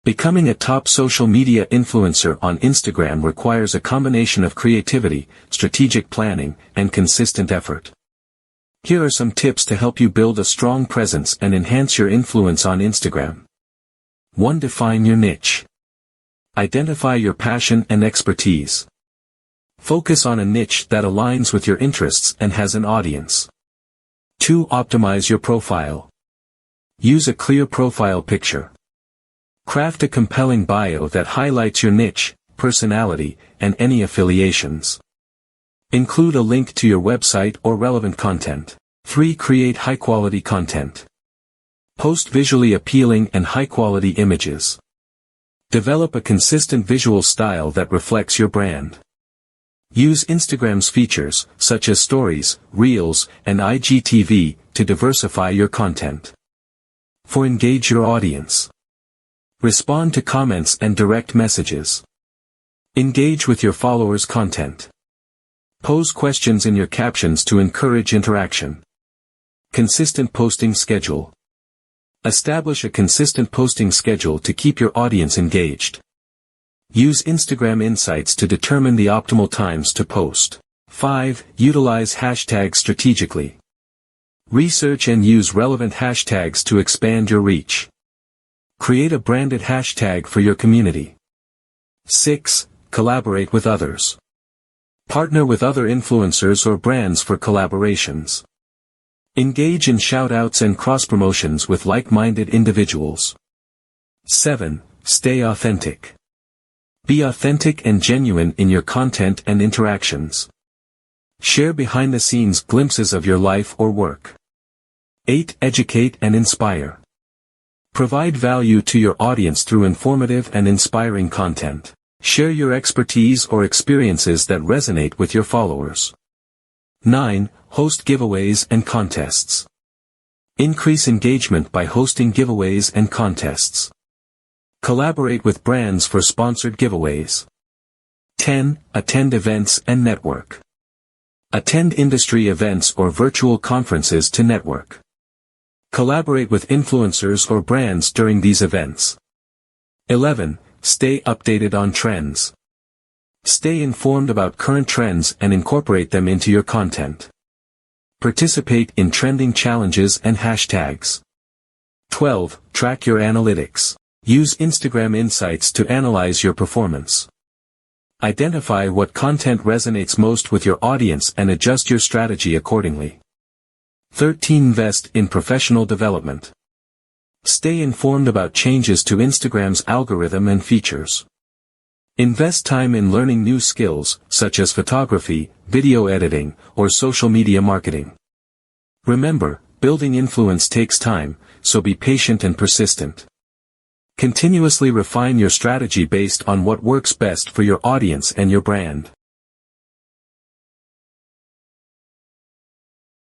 Becoming a top social media influencer on Instagram requires a combination of creativity, strategic planning, and consistent effort. Here are some tips to help you build a strong presence and enhance your influence on Instagram. 1. Define your niche. Identify your passion and expertise. Focus on a niche that aligns with your interests and has an audience. 2. Optimize your profile. Use a clear profile picture. Craft a compelling bio that highlights your niche, personality, and any affiliations. Include a link to your website or relevant content. 3. Create high-quality content. Post visually appealing and high-quality images. Develop a consistent visual style that reflects your brand. Use Instagram's features, such as Stories, Reels, and IGTV, to diversify your content. 4. Engage your audience. Respond to comments and direct messages. Engage with your followers' content. Pose questions in your captions to encourage interaction. Consistent posting schedule. Establish a consistent posting schedule to keep your audience engaged. Use Instagram Insights to determine the optimal times to post. 5. Utilize hashtags strategically. Research and use relevant hashtags to expand your reach. Create a branded hashtag for your community. 6. Collaborate with others. Partner with other influencers or brands for collaborations. Engage in shoutouts and cross-promotions with like-minded individuals. 7. Stay authentic. Be authentic and genuine in your content and interactions. Share behind-the-scenes glimpses of your life or work. 8. Educate and inspire. Provide value to your audience through informative and inspiring content. Share your expertise or experiences that resonate with your followers. 9. Host giveaways and contests. Increase engagement by hosting giveaways and contests. Collaborate with brands for sponsored giveaways. 10. Attend events and network. Attend industry events or virtual conferences to network. Collaborate with influencers or brands during these events. 11. Stay updated on trends. Stay informed about current trends and incorporate them into your content. Participate in trending challenges and hashtags. 12. Track your analytics. Use Instagram Insights to analyze your performance. Identify what content resonates most with your audience and adjust your strategy accordingly. 13. Invest in professional development. Stay informed about changes to Instagram's algorithm and features. Invest time in learning new skills, such as photography, video editing, or social media marketing. Remember, building influence takes time, so be patient and persistent. Continuously refine your strategy based on what works best for your audience and your brand.